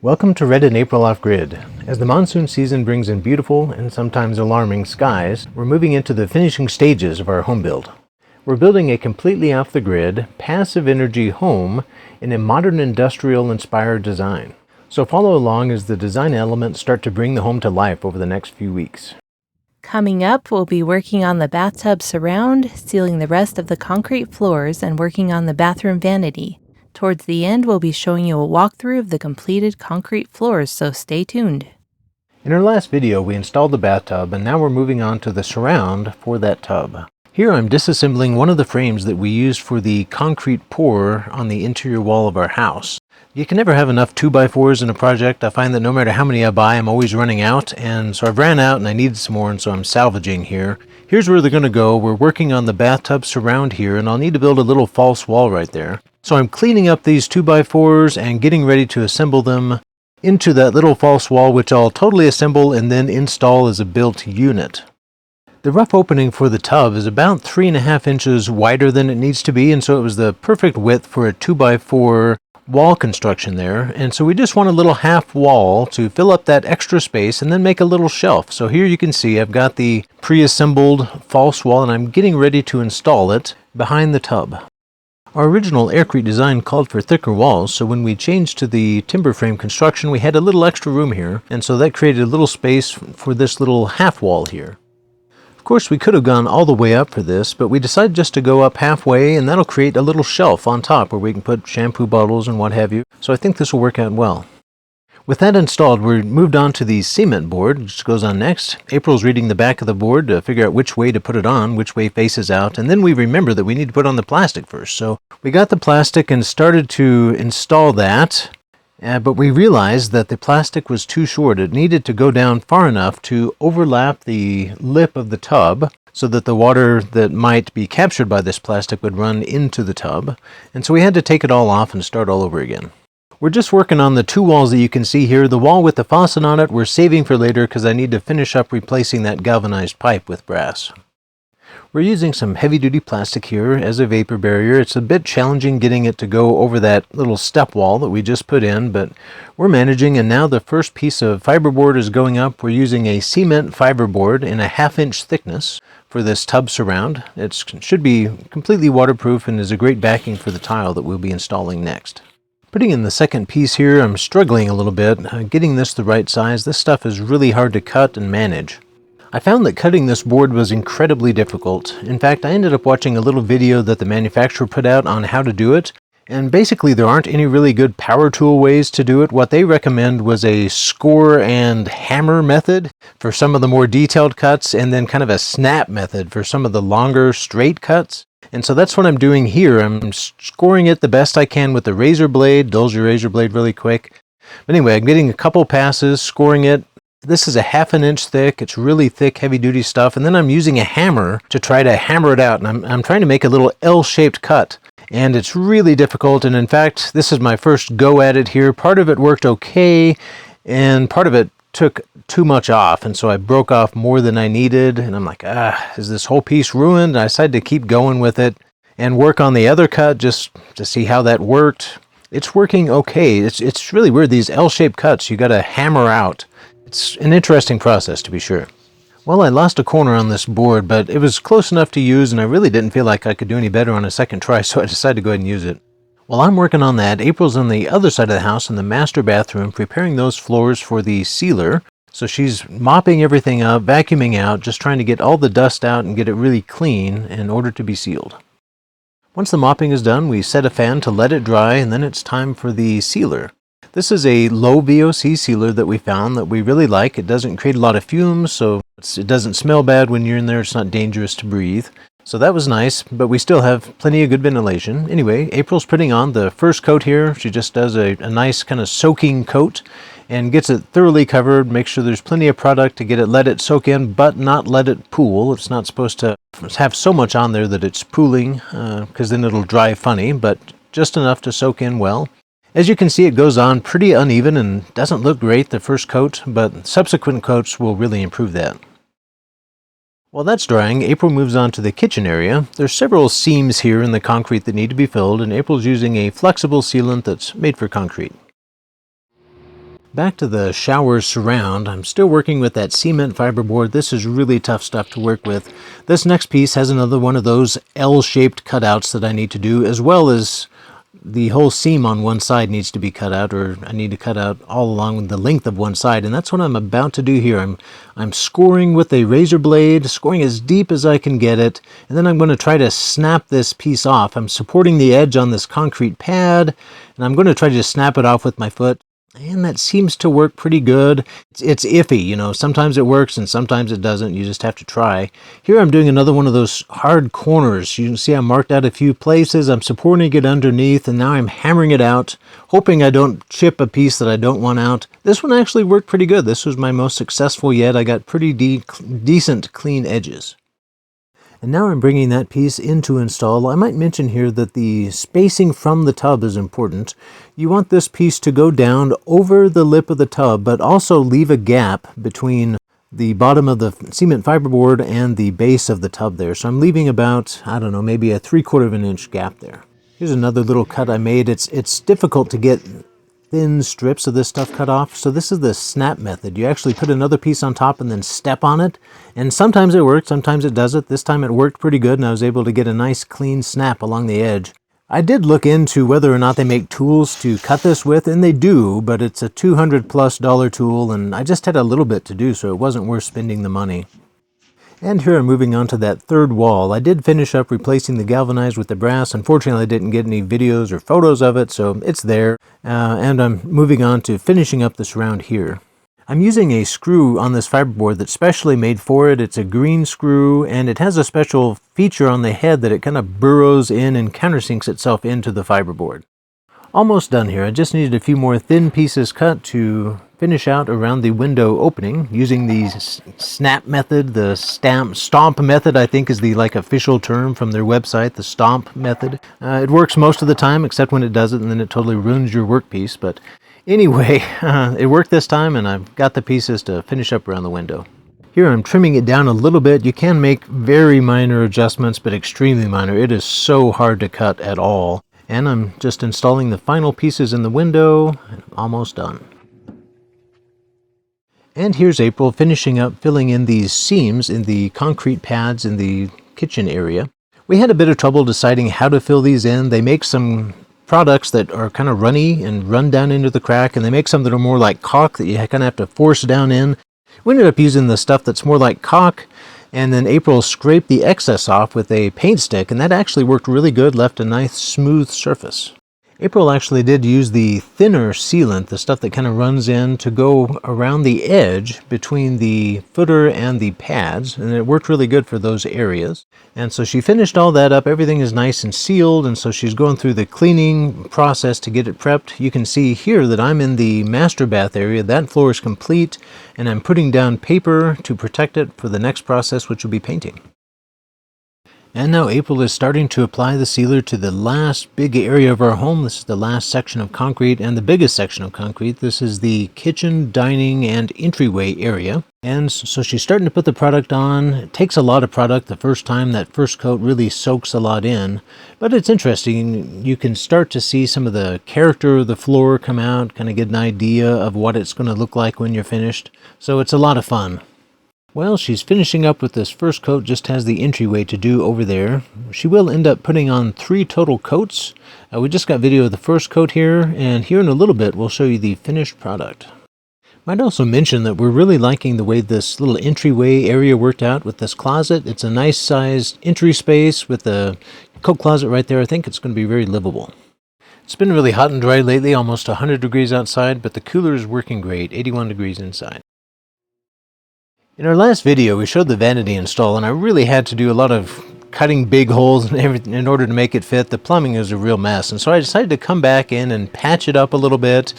Welcome to Red in April Off-Grid. As the monsoon season brings in beautiful and sometimes alarming skies, we're moving into the finishing stages of our home build. We're building a completely off-the-grid, passive energy home in a modern industrial-inspired design. So follow along as the design elements start to bring the home to life over the next few weeks. Coming up, we'll be working on the Bathtub Surround, sealing the rest of the concrete floors, and working on the bathroom vanity. Towards the end, we'll be showing you a walkthrough of the completed concrete floors, so stay tuned. In our last video, we installed the bathtub, and now we're moving on to the surround for that tub. Here I'm disassembling one of the frames that we used for the concrete pour on the interior wall of our house. You can never have enough 2x4s in a project. I find that no matter how many I buy, I'm always running out, and so I've ran out and I needed some more, and so I'm salvaging here. Here's where they're going to go. We're working on the bathtub surround here, and I'll need to build a little false wall right there. So I'm cleaning up these 2x4s and getting ready to assemble them into that little false wall, which I'll totally assemble and then install as a built unit. The rough opening for the tub is about 3.5 inches wider than it needs to be, and so it was the perfect width for a 2x4 wall construction there. And so we just want a little half wall to fill up that extra space and then make a little shelf. So here you can see I've got the pre-assembled false wall and I'm getting ready to install it behind the tub. Our original aircrete design called for thicker walls, so when we changed to the timber frame construction, we had a little extra room here, and so that created a little space for this little half wall here. Of course, we could have gone all the way up for this, but we decided just to go up halfway, and that'll create a little shelf on top where we can put shampoo bottles and what have you, so I think this will work out well. With that installed, we moved on to the cement board, which goes on next. April's reading the back of the board to figure out which way to put it on, which way faces out, and then we remember that we need to put on the plastic first. So we got the plastic and started to install that, but we realized that the plastic was too short. It needed to go down far enough to overlap the lip of the tub so that the water that might be captured by this plastic would run into the tub, and so we had to take it all off and start all over again. We're just working on the two walls that you can see here. The wall with the faucet on it we're saving for later because I need to finish up replacing that galvanized pipe with brass. We're using some heavy-duty plastic here as a vapor barrier. It's a bit challenging getting it to go over that little step wall that we just put in, but we're managing, and now the first piece of fiberboard is going up. We're using a cement fiberboard in a 1/2 inch thickness for this tub surround. It should be completely waterproof and is a great backing for the tile that we'll be installing next. Putting in the second piece here, I'm struggling a little bit, getting this the right size. This stuff is really hard to cut and manage. I found that cutting this board was incredibly difficult. In fact, I ended up watching a little video that the manufacturer put out on how to do it, and basically there aren't any really good power tool ways to do it. What they recommend was a score and hammer method for some of the more detailed cuts, and then kind of a snap method for some of the longer straight cuts. And so that's what I'm doing here. I'm scoring it the best I can with the razor blade. Dulls your razor blade really quick. But anyway, I'm getting a couple passes, scoring it. This is a 1/2 inch thick. It's really thick, heavy-duty stuff. And then I'm using a hammer to try to hammer it out. And I'm trying to make a little L-shaped cut. And it's really difficult. And in fact, this is my first go at it here. Part of it worked okay, and part of it took too much off, and so I broke off more than I needed, and I'm like, is this whole piece ruined? And I decided to keep going with it and work on the other cut just to see how that worked. It's working okay. It's really weird, these L-shaped cuts you gotta hammer out. It's an interesting process, to be sure. Well, I lost a corner on this board, but it was close enough to use, and I really didn't feel like I could do any better on a second try, so I decided to go ahead and use it. While I'm working on that, April's on the other side of the house in the master bathroom preparing those floors for the sealer. So she's mopping everything up, vacuuming out, just trying to get all the dust out and get it really clean in order to be sealed. Once the mopping is done, we set a fan to let it dry, and then it's time for the sealer. This is a low VOC sealer that we found that we really like. It doesn't create a lot of fumes, so it doesn't smell bad when you're in there. It's not dangerous to breathe. So that was nice, but we still have plenty of good ventilation. Anyway, April's putting on the first coat here. She just does a nice kind of soaking coat and gets it thoroughly covered, makes sure there's plenty of product to get it, let it soak in, but not let it pool. It's not supposed to have so much on there that it's pooling, because then it'll dry funny, but just enough to soak in well. As you can see, it goes on pretty uneven and doesn't look great the first coat, but subsequent coats will really improve that. While that's drying, April moves on to the kitchen area. There's several seams here in the concrete that need to be filled, and April's using a flexible sealant that's made for concrete. Back to the shower surround, I'm still working with that cement fiberboard. This is really tough stuff to work with. This next piece has another one of those L-shaped cutouts that I need to do, as well as the whole seam on one side needs to be cut out, or I need to cut out all along the length of one side, and that's what I'm about to do here. I'm scoring with a razor blade, scoring as deep as I can get it, and then I'm going to try to snap this piece off. I'm supporting the edge on this concrete pad, and I'm going to try to snap it off with my foot. And that seems to work pretty good. It's iffy, you know, sometimes it works and sometimes it doesn't. You just have to try. Here I'm doing another one of those hard corners. You can see I marked out a few places. I'm supporting it underneath, and now I'm hammering it out, hoping I don't chip a piece that I don't want out. This one actually worked pretty good. This was my most successful yet. I got pretty decent clean edges. And now I'm bringing that piece in to install. I might mention here that the spacing from the tub is important. You want this piece to go down over the lip of the tub, but also leave a gap between the bottom of the cement fiberboard and the base of the tub there. So I'm leaving about, I don't know, maybe a 3/4 of an inch gap there. Here's another little cut I made. It's difficult to get thin strips of this stuff cut off, so this is the snap method. You actually put another piece on top and then step on it, and sometimes it works, sometimes it doesn't. This time it worked pretty good, and I was able to get a nice clean snap along the edge. I did look into whether or not they make tools to cut this with, and they do, but it's a $200+ tool, and I just had a little bit to do, so it wasn't worth spending the money. And here I'm moving on to that third wall. I did finish up replacing the galvanized with the brass. Unfortunately, I didn't get any videos or photos of it, so it's there. And I'm moving on to finishing up the surround here. I'm using a screw on this fiberboard that's specially made for it. It's a green screw, and it has a special feature on the head that it kind of burrows in and countersinks itself into the fiberboard. Almost done here. I just needed a few more thin pieces cut to finish out around the window opening using the snap method, the stomp method, I think is the official term from their website, the stomp method. It works most of the time except when it doesn't, and then it totally ruins your workpiece. But anyway, it worked this time, and I've got the pieces to finish up around the window. Here I'm trimming it down a little bit. You can make very minor adjustments, but extremely minor. It is so hard to cut at all. And I'm just installing the final pieces in the window, and almost done. And here's April finishing up filling in these seams in the concrete pads in the kitchen area. We had a bit of trouble deciding how to fill these in. They make some products that are kind of runny and run down into the crack, and they make some that are more like caulk that you kind of have to force down in. We ended up using the stuff that's more like caulk, and then April scraped the excess off with a paint stick, and that actually worked really good, left a nice smooth surface. April actually did use the thinner sealant, the stuff that kind of runs in, to go around the edge between the footer and the pads, and it worked really good for those areas. And so she finished all that up. Everything is nice and sealed, and so she's going through the cleaning process to get it prepped. You can see here that I'm in the master bath area. That floor is complete, and I'm putting down paper to protect it for the next process, which will be painting. And now April is starting to apply the sealer to the last big area of our home. This is the last section of concrete and the biggest section of concrete. This is the kitchen, dining, and entryway area. And so she's starting to put the product on. It takes a lot of product the first time. That first coat really soaks a lot in. But it's interesting. You can start to see some of the character of the floor come out, kind of get an idea of what it's going to look like when you're finished. So it's a lot of fun. Well, she's finishing up with this first coat, just has the entryway to do over there. She will end up putting on 3 total coats. We just got video of the first coat here, and here in a little bit we'll show you the finished product. Might also mention that we're really liking the way this little entryway area worked out with this closet. It's a nice sized entry space with a coat closet right there. I think it's going to be very livable. It's been really hot and dry lately, almost 100 degrees outside, but the cooler is working great, 81 degrees inside. In our last video, we showed the vanity install, and I really had to do a lot of cutting big holes and everything in order to make it fit. The plumbing is a real mess, and so I decided to come back in and patch it up a little bit,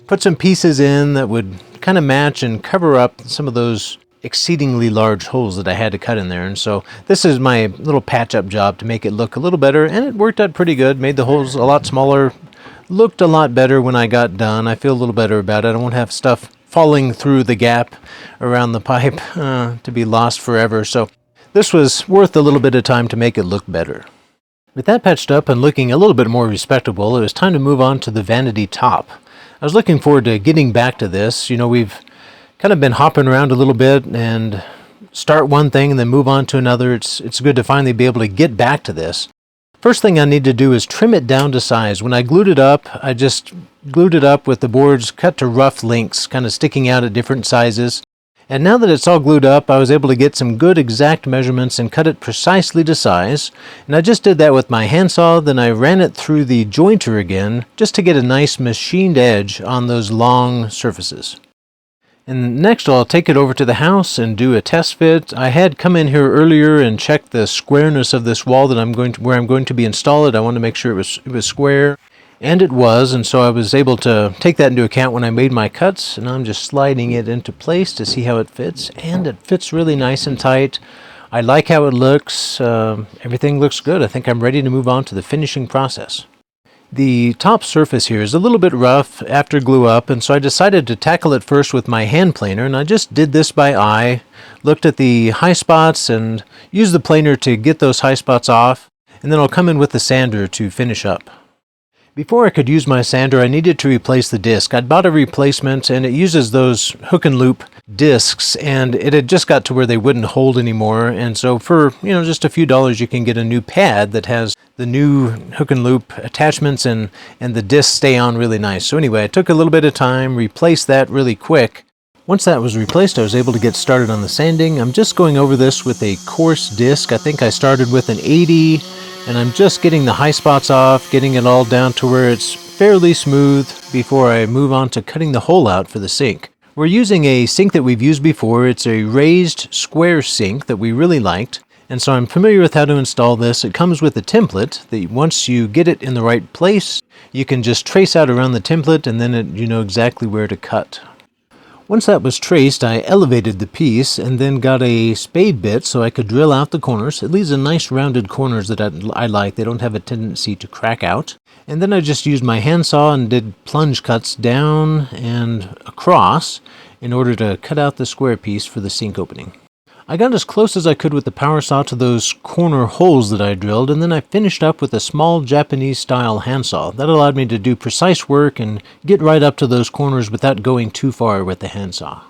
put some pieces in that would kind of match and cover up some of those exceedingly large holes that I had to cut in there. And so this is my little patch-up job to make it look a little better, and it worked out pretty good. Made the holes a lot smaller, looked a lot better when I got done. I feel a little better about it. I won't have stuff falling through the gap around the pipe to be lost forever. So this was worth a little bit of time to make it look better. With that patched up and looking a little bit more respectable, it was time to move on to the vanity top. I was looking forward to getting back to this. You know, we've kind of been hopping around a little bit and start one thing and then move on to another. It's good to finally be able to get back to this. First thing I need to do is trim it down to size. When I glued it up, I just glued it up with the boards cut to rough lengths, kind of sticking out at different sizes. And now that it's all glued up, I was able to get some good exact measurements and cut it precisely to size. And I just did that with my handsaw, then I ran it through the jointer again, just to get a nice machined edge on those long surfaces. And next I'll take it over to the house and do a test fit. I had come in here earlier and checked the squareness of this wall that where I'm going to be installed. I wanted to make sure it was square. And it was, and so I was able to take that into account when I made my cuts, and I'm just sliding it into place to see how it fits, and it fits really nice and tight. I like how it looks. Everything looks good. I think I'm ready to move on to the finishing process. The top surface here is a little bit rough after glue up, and so I decided to tackle it first with my hand planer, and I just did this by eye, looked at the high spots and used the planer to get those high spots off, and then I'll come in with the sander to finish up. Before I could use my sander, I needed to replace the disc. I'd bought a replacement, and it uses those hook and loop discs, and it had just got to where they wouldn't hold anymore. And so for, just a few dollars, you can get a new pad that has the new hook and loop attachments, and the discs stay on really nice. So anyway, I took a little bit of time, replaced that really quick. Once that was replaced, I was able to get started on the sanding. I'm just going over this with a coarse disc. I think I started with an 80, and I'm just getting the high spots off, getting it all down to where it's fairly smooth before I move on to cutting the hole out for the sink. We're using a sink that we've used before. It's a raised square sink that we really liked, and so I'm familiar with how to install this. It comes with a template that once you get it in the right place, you can just trace out around the template, and then you know exactly where to cut. Once that was traced, I elevated the piece and then got a spade bit so I could drill out the corners. It leaves a nice rounded corners that I like. They don't have a tendency to crack out. And then I just used my handsaw and did plunge cuts down and across in order to cut out the square piece for the sink opening. I got as close as I could with the power saw to those corner holes that I drilled, and then I finished up with a small Japanese-style handsaw. That allowed me to do precise work and get right up to those corners without going too far with the handsaw.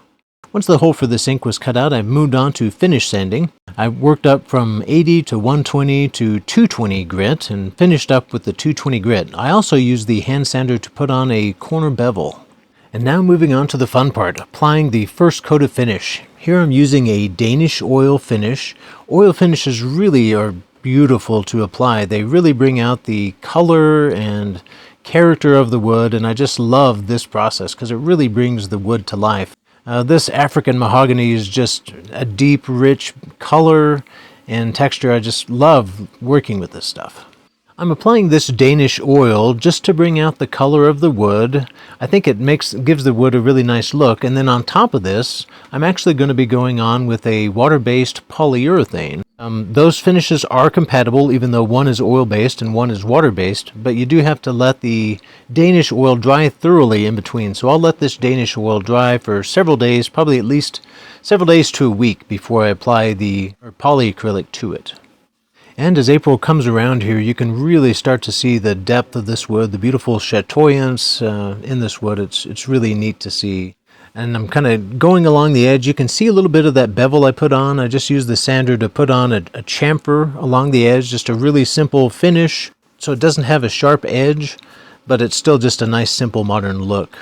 Once the hole for the sink was cut out, I moved on to finish sanding. I worked up from 80 to 120 to 220 grit and finished up with the 220 grit. I also used the hand sander to put on a corner bevel. And now moving on to the fun part, applying the first coat of finish. Here I'm using a Danish Oil Finish. Oil finishes really are beautiful to apply. They really bring out the color and character of the wood, and I just love this process because it really brings the wood to life. This African mahogany is just a deep, rich color and texture. I just love working with this stuff. I'm applying this Danish oil just to bring out the color of the wood. I think it gives the wood a really nice look. And then on top of this, I'm actually going to be going on with a water-based polyurethane. Those finishes are compatible, even though one is oil-based and one is water-based, but you do have to let the Danish oil dry thoroughly in between. So I'll let this Danish oil dry for several days, probably at least several days to a week before I apply the polyacrylic to it. And as April comes around here, you can really start to see the depth of this wood, the beautiful chatoyance in this wood. It's really neat to see. And I'm kind of going along the edge. You can see a little bit of that bevel I put on. I just used the sander to put on a chamfer along the edge, just a really simple finish. So it doesn't have a sharp edge, but it's still just a nice, simple, modern look.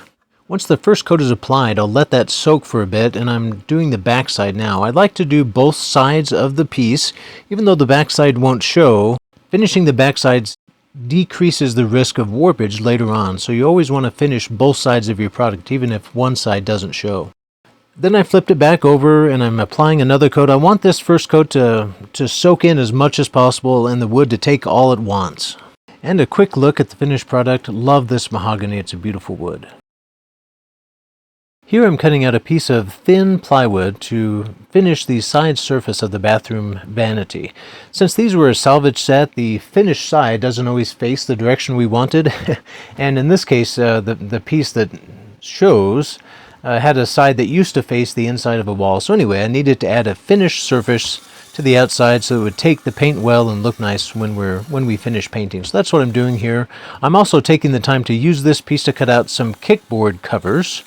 Once the first coat is applied, I'll let that soak for a bit, and I'm doing the backside now. I like to do both sides of the piece, even though the backside won't show. Finishing the backsides decreases the risk of warpage later on, so you always want to finish both sides of your product, even if one side doesn't show. Then I flipped it back over, and I'm applying another coat. I want this first coat to soak in as much as possible and the wood to take all it wants. And a quick look at the finished product. Love this mahogany. It's a beautiful wood. Here I'm cutting out a piece of thin plywood to finish the side surface of the bathroom vanity. Since these were a salvage set, the finished side doesn't always face the direction we wanted. And in this case, the piece that shows had a side that used to face the inside of a wall. So anyway, I needed to add a finished surface to the outside so it would take the paint well and look nice when we finish painting. So that's what I'm doing here. I'm also taking the time to use this piece to cut out some kickboard covers.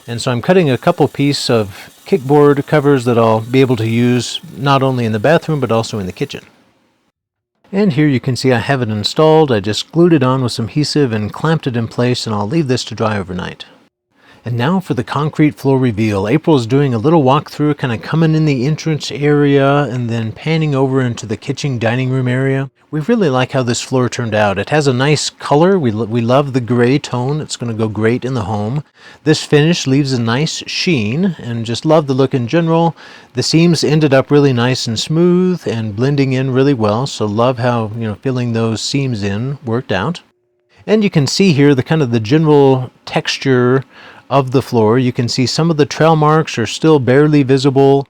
And so I'm cutting a couple pieces of kickboard covers that I'll be able to use not only in the bathroom but also in the kitchen. And here you can see I have it installed. I just glued it on with some adhesive and clamped it in place, and I'll leave this to dry overnight. And now for the concrete floor reveal. April's doing a little walkthrough, kind of coming in the entrance area and then panning over into the kitchen dining room area. We really like how this floor turned out. It has a nice color. We love the gray tone. It's going to go great in the home. This finish leaves a nice sheen, and just love the look in general. The seams ended up really nice and smooth and blending in really well. So love how, filling those seams in worked out. And you can see here the kind of the general texture of the floor. You can see some of the trail marks are still barely visible.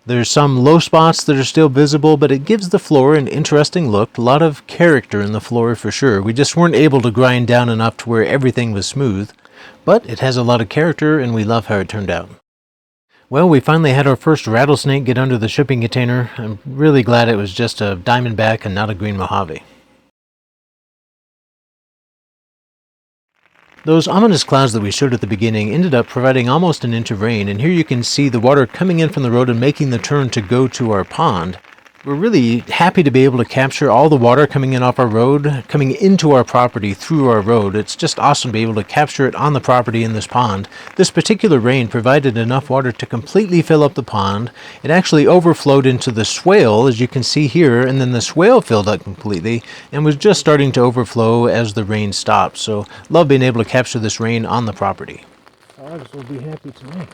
There's some low spots that are still visible, but it gives the floor an interesting look. A lot of character in the floor for sure. We just weren't able to grind down enough to where everything was smooth, but it has a lot of character and we love how it turned out. Well, we finally had our first rattlesnake get under the shipping container. I'm really glad it was just a diamondback and not a green Mojave. Those ominous clouds that we showed at the beginning ended up providing almost an inch of rain, and here you can see the water coming in from the road and making the turn to go to our pond. We're really happy to be able to capture all the water coming in off our road, coming into our property through our road. It's just awesome to be able to capture it on the property in this pond. This particular rain provided enough water to completely fill up the pond. It actually overflowed into the swale, as you can see here, and then the swale filled up completely and was just starting to overflow as the rain stopped. So love being able to capture this rain on the property. Dogs will be happy tonight.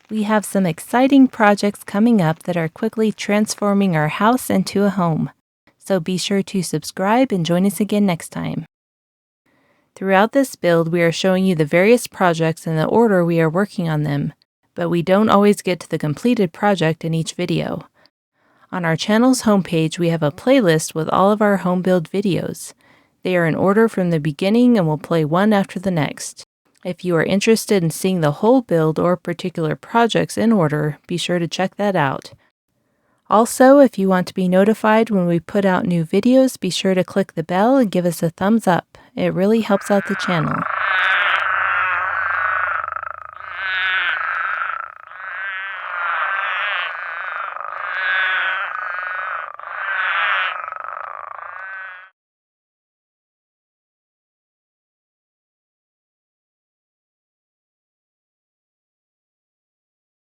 We have some exciting projects coming up that are quickly transforming our house into a home. So be sure to subscribe and join us again next time. Throughout this build, we are showing you the various projects in the order we are working on them, but we don't always get to the completed project in each video. On our channel's homepage, we have a playlist with all of our home build videos. They are in order from the beginning and will play one after the next. If you are interested in seeing the whole build or particular projects in order, be sure to check that out. Also, if you want to be notified when we put out new videos, be sure to click the bell and give us a thumbs up. It really helps out the channel.